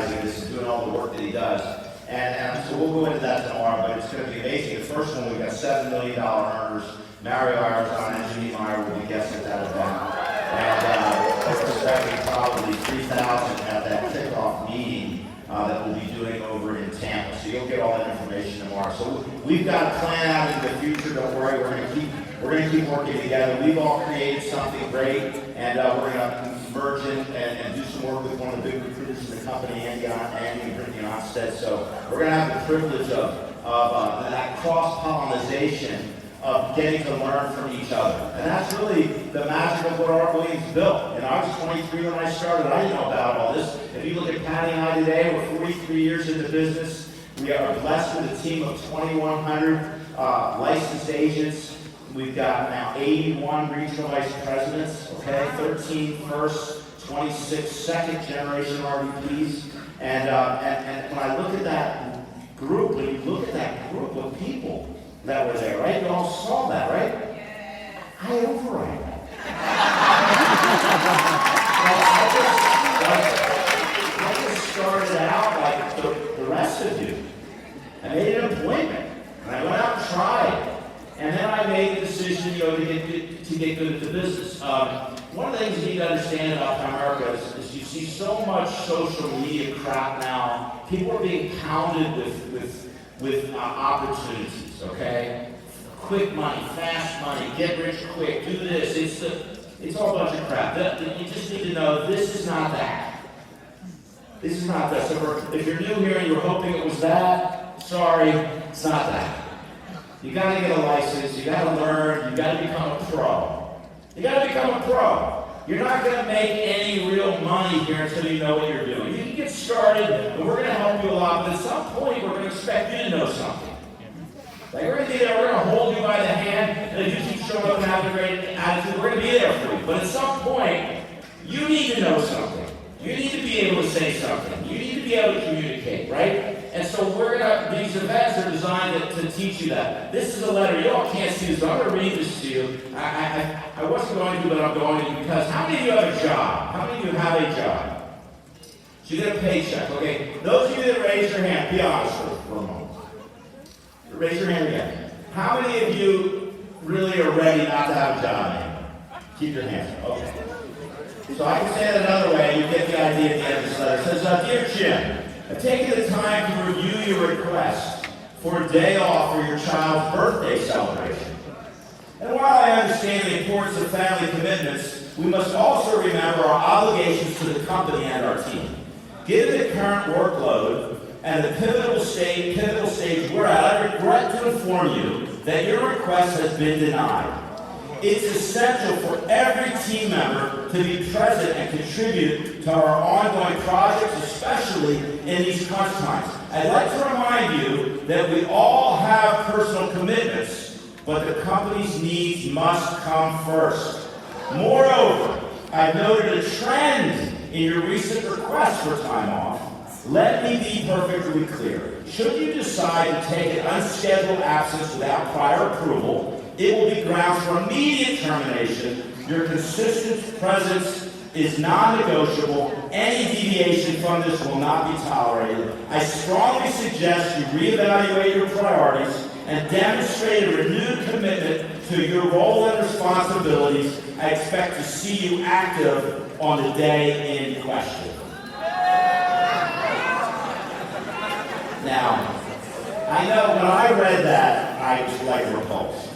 organizing this and doing all the work that he does. And so we'll go into that tomorrow, but it's going to be amazing. The first one, we've got $7 million earners. Mario Arizona and Jimmy Meyer will be guests at that event. And we're expecting probably 3,000 at that kickoff meeting that we'll be doing over in Tampa. So you'll get all that information tomorrow. So we've got a plan out into the future. Don't worry, we're going to keep working together. We've all created something great, and we're going to merge in and do some work with one of the big recruiters in the company, Andy and Brittany Onstead. So we're going to have the privilege of that cross-pollination of getting to learn from each other. And that's really the magic of what Art Williams built. And I was 23 when I started. I didn't know about all this. If you look at Patty and I today, we're 43 years in the business. We are blessed with a team of 2,100 licensed agents. We've got now 81 regional vice presidents, okay, 13 first, 26 second generation RVPs. And when I look at that group, when you look at that group of people that were there, right? You all saw that, right? Yeah. I override that. I just started out like the rest of you. I made an appointment, and I went out and tried. And then I made the decision, to get good at the business. One of the things you need to understand about America is you see so much social media crap now. People are being pounded with opportunities, okay? Quick money, fast money, get rich quick, do this. It's all a bunch of crap. You just need to know this is not that. This is not that. So if you're new here and you're hoping it was that, sorry, it's not that. You got to get a license, you got to learn, you got to become a pro. You got to become a pro. You're not going to make any real money here until you know what you're doing. You can get started, and we're going to help you a lot, but at some point, we're going to expect you to know something. Like, we're going to be there, we're going to hold you by the hand, and if you keep showing up and having a great attitude, we're going to be there for you. But at some point, you need to know something. You need to be able to say something. You need to be able to communicate, right? And so these events are designed to teach you that. This is a letter. You all can't see this, but I'm going to read this to you. I wasn't going to, but I'm going to, because how many of you have a job? How many of you have a job? So you get a paycheck, okay? Those of you that raise your hand, be honest for a moment. Raise your hand again. How many of you really are ready not to have a job anymore? Keep your hands up. Okay. So I can say it another way. You get the idea at the end of this letter. It says, Dear Jim, I've taken the time to review your request for a day off for your child's birthday celebration. And while I understand the importance of family commitments, we must also remember our obligations to the company and our team. Given the current workload and the pivotal stage we're at, I regret to inform you that your request has been denied. It's essential for every team member to be present and contribute to our ongoing projects, especially in these crunch times. I'd like to remind you that we all have personal commitments, but the company's needs must come first. Moreover, I've noted a trend in your recent request for time off. Let me be perfectly clear. Should you decide to take an unscheduled absence without prior approval, it will be grounds for immediate termination. Your consistent presence is non-negotiable. Any deviation from this will not be tolerated. I strongly suggest you reevaluate your priorities and demonstrate a renewed commitment to your role and responsibilities. I expect to see you active on the day in question. Now, I know when I read that, I was like repulsed.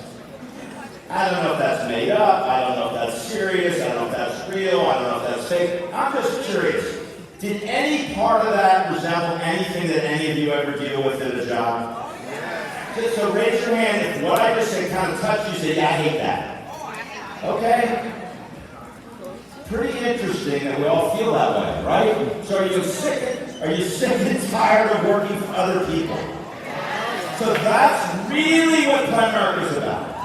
I don't know if that's made up, I don't know if that's serious, I don't know if that's real, I don't know if that's fake. I'm just curious. Did any part of that resemble anything that any of you ever deal with in a job? So raise your hand if what I just said kind of touched you, say, yeah, I hate that. Okay? Pretty interesting that we all feel that way, right? So are you sick and tired of working for other people? So that's really what Primerica is about.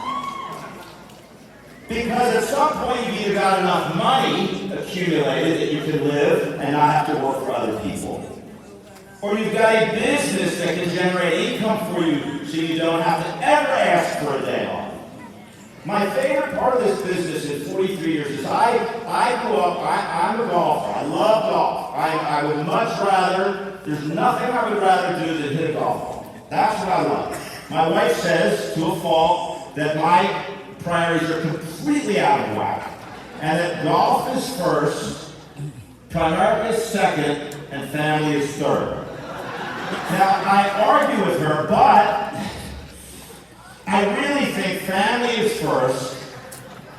Because at some point you've either got enough money accumulated that you can live and not have to work for other people, or you've got a business that can generate income for you so you don't have to ever ask for a day off. My favorite part of this business in 43 years is I grew up, I'm a golfer. I love golf. I would much rather, there's nothing I would rather do than hit a golf ball. That's what I love. My wife says, to a fault, that my priorities are completely out of whack, and that golf is first, Primerica is second, and family is third. Now, I argue with her, but I really think family is first,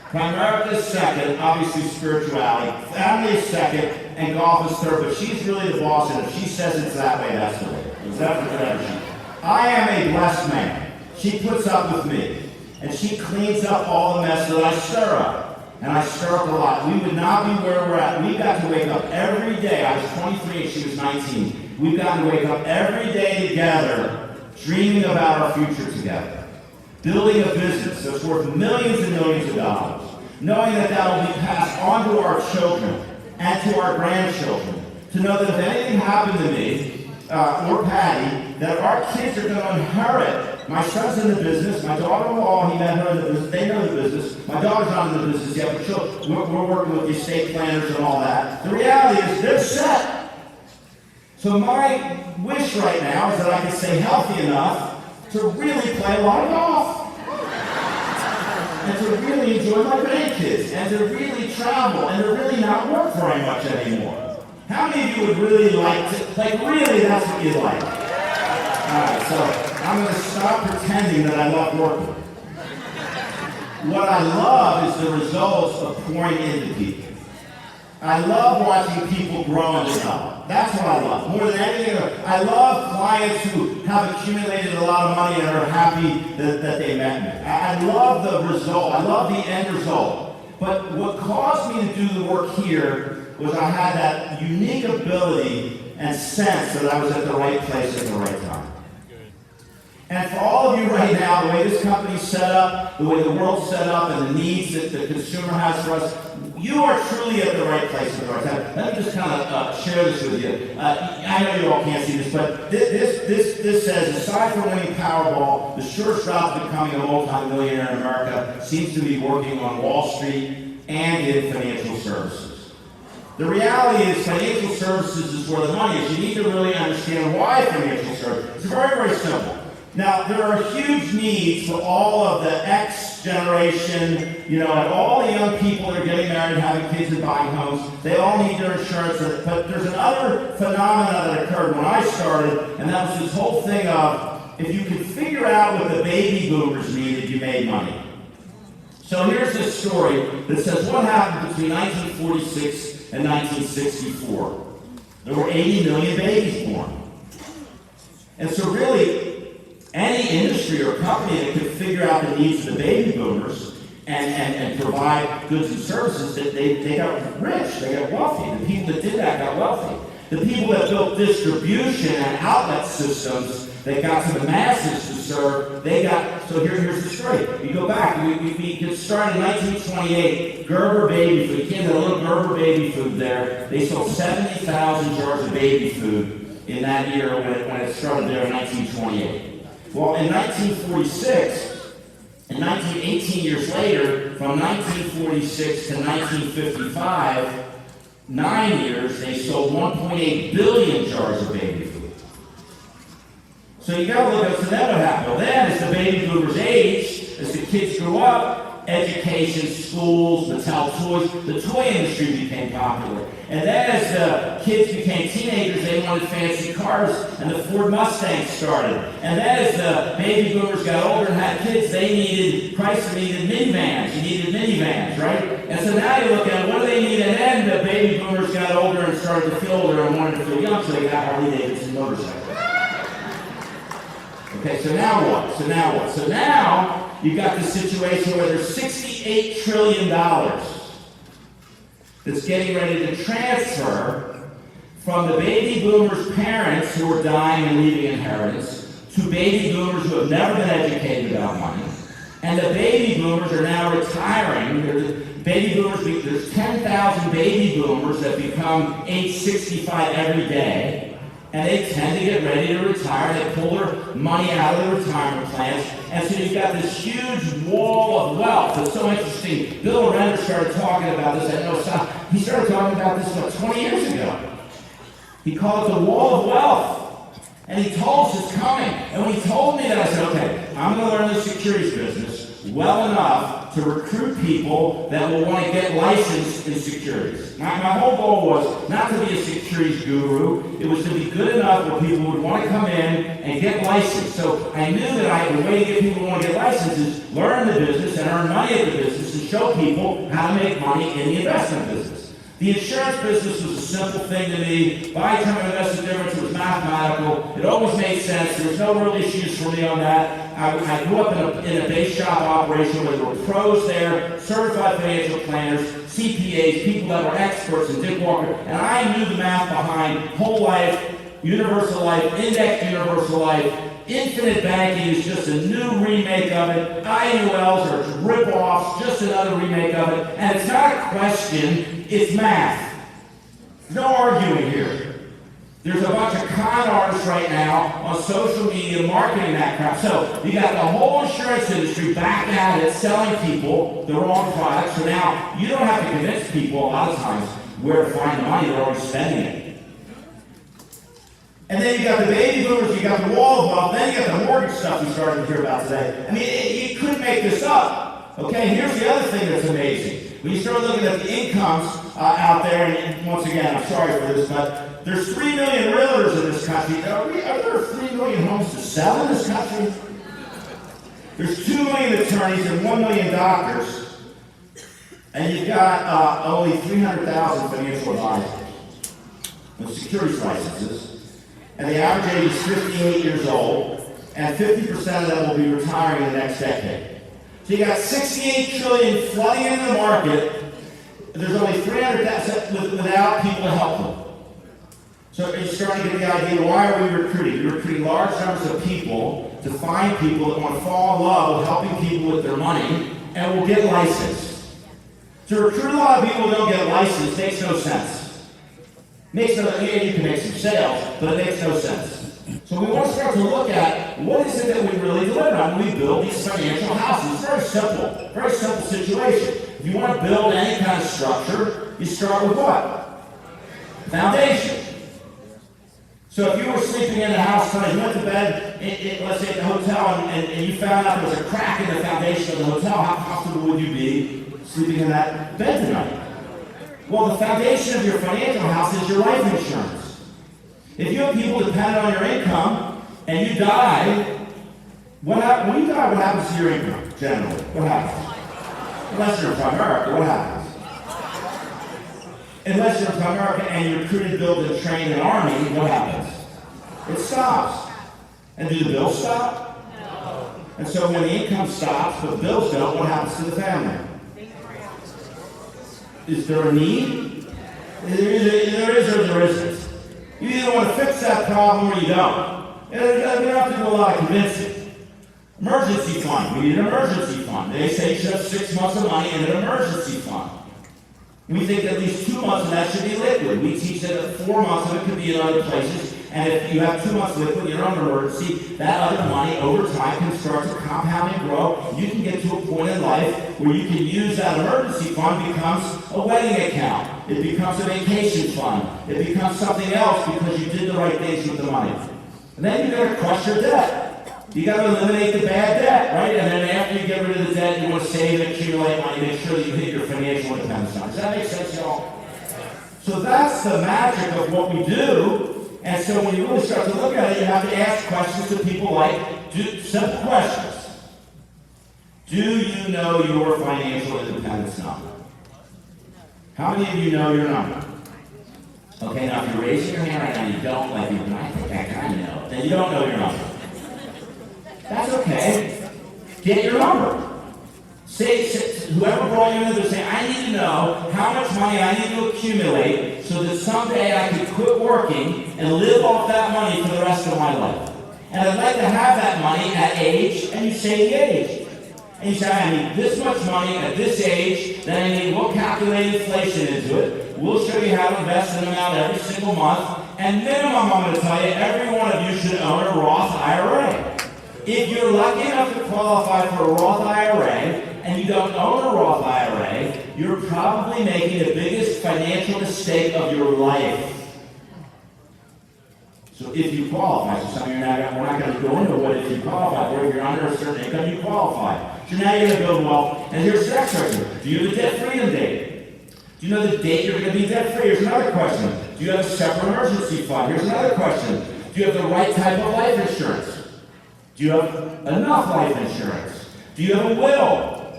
Primerica is second, obviously spirituality, family is second, and golf is third, but she's really the boss, and if she says it's that way, that's the way. It's definitely whatever she. I am a blessed man. She puts up with me, and she cleans up all the mess that I stir up, and I stir up a lot. We would not be where we're at. We got to wake up every day. I was 23 and she was 19. We've got to wake up every day together, dreaming about our future together. Building a business that's worth millions and millions of dollars, knowing that that will be passed on to our children and to our grandchildren, to know that if anything happened to me or Patty, that our kids are going to inherit. My son's in the business, my daughter-in-law, he met her in the business, they know the business, my daughter's not in the business yet, but we're working with the estate planners and all that. The reality is they're set. So my wish right now is that I can stay healthy enough to really play a lot of golf, and to really enjoy my grandkids, and to really travel, and to really not work very much anymore. How many of you would really like to, really that's what you like? Alright, so I'm going to stop pretending that I love working. What I love is the results of pouring into people. I love watching people grow and develop. That's what I love. More than anything, I love clients who have accumulated a lot of money and are happy that they met me. I love the result. I love the end result. But what caused me to do the work here was I had that unique ability and sense that I was at the right place at the right time. And for all of you right now, the way this company's set up, the way the world's set up, and the needs that the consumer has for us, you are truly at the right place at the right time. Let me just kind of share this with you. I know you all can't see this, but this says, aside from winning Powerball, the surest route to becoming a multi-millionaire in America seems to be working on Wall Street and in financial services. The reality is financial services is where the money is. You need to really understand why financial services. It's very, very simple. Now, there are huge needs for all of the X generation, and all the young people that are getting married, having kids, and buying homes. They all need their insurance. But there's another phenomenon that occurred when I started, and that was this whole thing of, if you could figure out what the baby boomers needed, you made money. So here's this story that says what happened between 1946 and 1964. There were 80 million babies born. And so really, any industry or company that could figure out the needs of the baby boomers and provide goods and services, that they got rich, they got wealthy. The people that did that got wealthy. The people that built distribution and outlet systems that got to the masses to serve, they got, so here's the story. You go back, we get started in 1928, Gerber baby food. You can't have a little Gerber baby food there. They sold 70,000 jars of baby food in that year when it started there in 1928. Well, in 1946, and 18 years later, from 1946 to 1955, 9 years, they sold 1.8 billion jars of baby food. So you got to look at, so then what happened? Well, then as the baby boomers aged, as the kids grew up, education, schools, Mattel toys, the toy industry became popular. And then as the kids became teenagers, they wanted fancy cars, and the Ford Mustang started. And then as the baby boomers got older and had kids, Chrysler needed minivans. You needed minivans, right? And so now you look at what do they need, and then the baby boomers got older and started to feel older and wanted to feel young, so they got Harley-Davidson motorcycles. Okay, so now what? So now you've got this situation where there's $68 trillion that's getting ready to transfer from the baby boomers' parents who are dying and leaving inheritance to baby boomers who have never been educated about money. And the baby boomers are now retiring. There's 10,000 baby boomers that become age 65 every day. And they tend to get ready to retire. They pull their money out of their retirement plans. And so you've got this huge wall of wealth. It's so interesting. Bill Renner started talking about this at No Stop. He started talking about this, 20 years ago. He called it the wall of wealth. And he told us it's coming. And when he told me that, I said, okay, I'm going to learn the securities business well enough to recruit people that will want to get licensed in securities. My whole goal was not to be a securities guru. It was to be good enough where people would want to come in and get licensed. So I knew that the way to get people to want to get licensed is learn the business and earn money at the business and show people how to make money in the investment business. The insurance business was a simple thing to me. Buy term investment difference, it was mathematical. It always made sense. There was no real issues for me on that. I grew up in a base shop operation where there were pros there, certified financial planners, CPAs, people that were experts in Dick Walker, and I knew the math behind whole life, universal life, indexed universal life. Infinite banking is just a new remake of it. IULs are rip-offs, just another remake of it. And it's not a question, it's math. There's no arguing here. There's a bunch of con artists right now on social media marketing that crap. So you got the whole insurance industry back at it, selling people the wrong products. So now you don't have to convince people a lot of times where to find the money, they're already spending it. And then you got the baby boomers, you got the wall of wealth, then you got the mortgage stuff we started to hear about today. I mean, you couldn't make this up. Okay, here's the other thing that's amazing. When you start looking at the incomes out there, and once again, I'm sorry for this, but there's 3 million realtors in this country. Are there 3 million homes to sell in this country? There's 2 million attorneys and 1 million doctors. And you've got only 300,000 financial advisors with securities licenses. And the average age is 58 years old, and 50% of them will be retiring in the next decade. So you got 68 trillion flooding into the market. There's only 300,000 without people to help them. So you're starting to get the idea, why are we recruiting? We're recruiting large numbers of people to find people that want to fall in love with helping people with their money and will get licensed. To recruit a lot of people who don't get licensed makes no sense. You can make some sales, but it makes no sense. So we want to start to look at what is it that we really deliver on when we build these financial houses. It's very simple situation. If you want to build any kind of structure, you start with what? Foundation. So if you were sleeping in a house tonight, you went to bed, let's say at the hotel, and you found out there was a crack in the foundation of the hotel, how comfortable would you be sleeping in that bed tonight? Well, the foundation of your financial house is your life insurance. If you have people dependent on your income and you die, when you die, what happens to your income, generally? What happens? Unless you're from America, what happens? Unless you're from America and you're recruited, built, and trained in an army, what happens? It stops. And do the bills stop? No. And so when the income stops, but the bills don't, what happens to the family? Is there a need? There is or there isn't. You either want to fix that problem or you don't. You don't have to do a lot of convincing. Emergency fund. We need an emergency fund. They say you should have 6 months of money in an emergency fund. We think at least 2 months of that should be liquid. We teach that 4 months of it could be in other places. And if you have 2 months liquid, you're on emergency, that other money over time can start to compound and grow. You can get to a point in life where you can use that emergency fund, becomes a wedding account. It becomes a vacation fund. It becomes something else because you did the right things with the money. And then you're going to crush your debt. You got to eliminate the bad debt, right? And then after you get rid of the debt, you want to save and accumulate money, make sure that you hit your financial independence. Does that make sense, y'all? So that's the magic of what we do. And so when you really start to look at it, you have to ask questions to people like, simple questions. Do you know your financial independence number? How many of you know your number? Okay, now if you're raising your hand right now and you don't, like, I think I kind of know, then you don't know your number. That's okay. Get your number. Whoever brought you in there, say, I need to know how much money I need to accumulate so that someday I can quit working and live off that money for the rest of my life. And I'd like to have that money at age, and you say the age. And you say, I need this much money at this age, then I need, we'll calculate inflation into it. We'll show you how to invest an amount every single month. And minimum, I'm going to tell you, every one of you should own a Roth IRA. If you're lucky enough to qualify for a Roth IRA, and you don't own a Roth IRA, you're probably making the biggest financial mistake of your life. So if you qualify, so some of you now, we're not going to go into what if you qualify, or if you're under a certain income, you qualify. So now you're going to build wealth, and here's the next question. Do you have a debt freedom date? Do you know the date you're going to be debt free? Here's another question. Do you have a separate emergency fund? Here's another question. Do you have the right type of life insurance? Do you have enough life insurance? Do you have a will?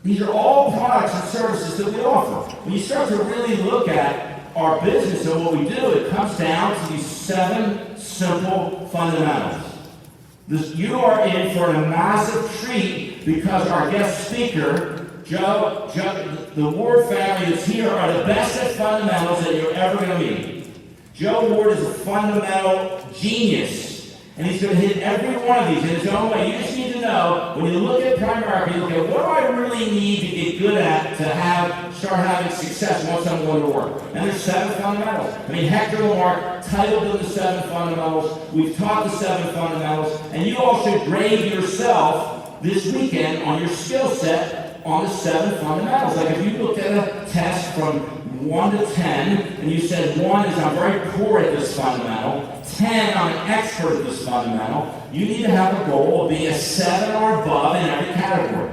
These are all products and services that we offer. When you start to really look at our business and what we do, it comes down to these 7 simple fundamentals. You are in for a massive treat because our guest speaker, Joe, the Ward family that's here are the best at fundamentals that you're ever going to meet. Joe Ward is a fundamental genius, and he's going to hit every one of these in his own way. You just need to know, when you look at Primerica, you look at what do I really need to get good at to start having success once I'm going to work. And there's 7 fundamentals. I mean, Hector Lamarck titled them the 7 fundamentals. We've taught the 7 fundamentals, and you all should grade yourself this weekend on your skill set on the 7 fundamentals. Like if you looked at a test from 1 to 10, and you said 1 is I'm very poor at this fundamental, 10 I'm an expert at this fundamental, you need to have a goal of being a 7 or above in every category.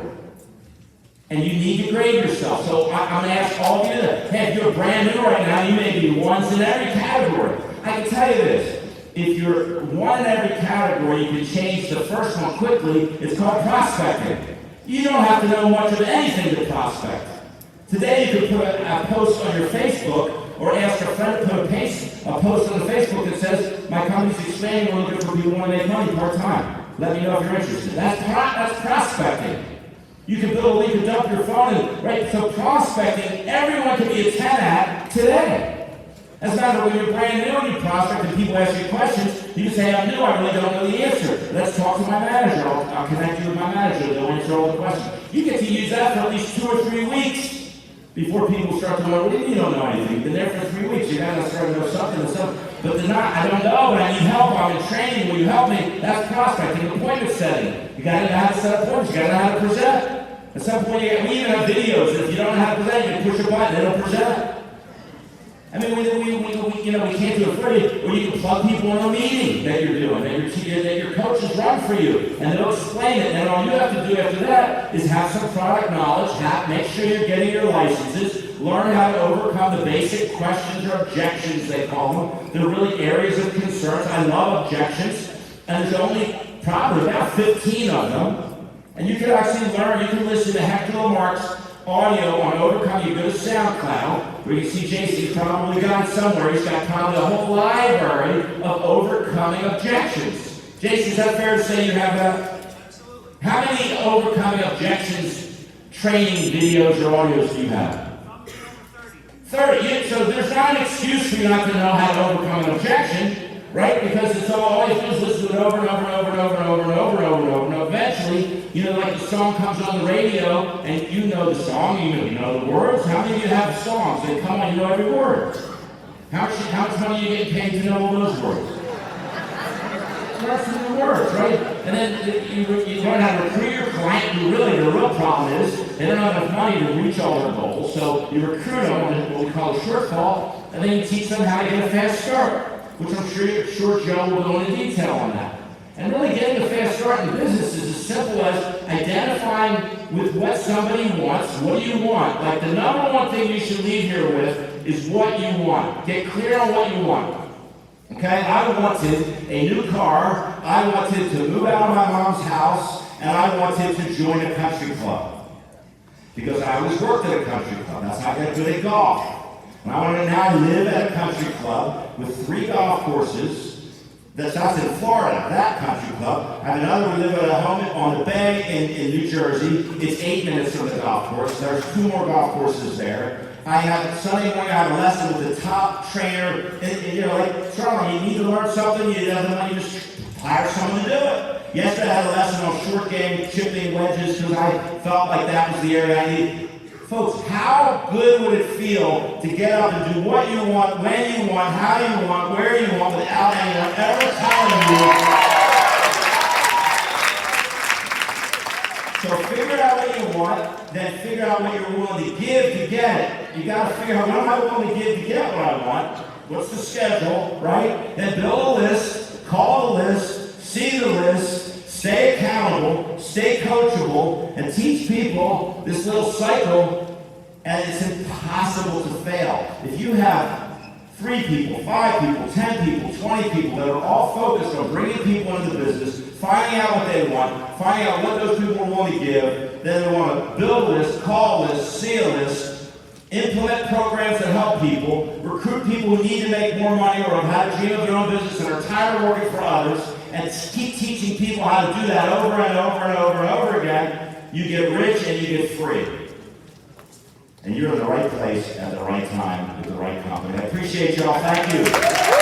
And you need to grade yourself. So I'm going to ask all of you that, hey, if you're brand new right now, you may be 1s in every category. I can tell you this. If you're 1 in every category, you can change the first one quickly. It's called prospecting. You don't have to know much of anything to prospect. Today, you could put a post on your Facebook or ask a friend to put a post on the Facebook that says, my company's expanding, we're looking for people who want to make money part-time. Let me know if you're interested. That's prospecting. You can build a link and dump your phone in, right? So prospecting, everyone can be a 10 at today. As a matter of when you're brand new and you prospect and people ask you questions, you can say, I'm new, I really don't know the answer. Let's talk to my manager. I'll connect you with my manager. They'll answer all the questions. You get to use that for at least 2 or 3 weeks before people start to go, what do you mean you don't know anything? You've been there for 3 weeks. You got to start to know something and something. But they're not, I don't know, but I need help. I'm in training. Will you help me? That's prospecting. Appointment setting. You got to know how to set appointments. You got to know how to present. At some point, we even have videos. If you don't know how to present, you can push a button, it'll present. I mean, we can't do it for you. Or you can plug people in a meeting that you're doing, that your coaches run for you, and they'll explain it. And all you have to do after that is have some product knowledge, make sure you're getting your licenses, learn how to overcome the basic questions or objections, they call them. They're really areas of concerns. I love objections, and there's only probably about 15 of them. And you can actually learn, you can listen to Hector Lamarck's audio on overcoming. You go to SoundCloud, where you see Jason's probably got it somewhere. He's got probably a whole library of overcoming objections. Jason, is that fair to say you have that? Absolutely. How many overcoming objections training videos or audios do you have? 30. So there's not an excuse for you not to know how to overcome an objection. Right? Because it's all you do is listen to it over and over and over and over and over and over and over and over. And eventually, like the song comes on the radio, and you know the song, you know the words. How many of you have songs that come on, you know every word? How much money are you getting paid to know all those words? That's the words, right? And then you learn how to recruit your client. The real problem is they don't have enough money to reach all their goals. So you recruit them on what we call a shortfall, and then you teach them how to get a fast start, which I'm sure Joe will go into detail on that. And really getting a fast start in business is as simple as identifying with what somebody wants. What do you want? Like the number one thing you should leave here with is what you want. Get clear on what you want. Okay? I wanted a new car. I wanted to move out of my mom's house. And I wanted to join a country club. Because I always worked at a country club. That's how I got good at golf. And I wanted to now live at a country club with 3 golf courses. That's in Florida, that country club. I have another, we live at a home on the bay in New Jersey. It's 8 minutes from the golf course. There's 2 more golf courses there. I have Sunday morning, I have a lesson with the top trainer. And like Charlie, you need to learn something, you have the money, you just hire someone to do it. Yesterday I had a lesson on short game, chipping wedges, because I felt like that was the area I needed. Folks, how good would it feel to get up and do what you want, when you want, how you want, where you want, without anyone ever telling you? So figure out what you want, then figure out what you're willing to give to get it. You got to figure out what am I willing to give to get what I want, What's the schedule, right? Then build a list, call the list, see the list, stay accountable, stay coachable, and teach people this little cycle, and it's impossible to fail. If you have 3 people, 5 people, 10 people, 20 people that are all focused on bringing people into the business, finding out what they want, finding out what those people want to give, then they want to build lists, call lists, see a list, implement programs that help people, recruit people who need to make more money or have had a dream of their own business and are tired of working for others, and keep teaching people how to do that over and over and over and over again. You get rich and you get free. And you're in the right place at the right time with the right company. I appreciate you all. Thank you.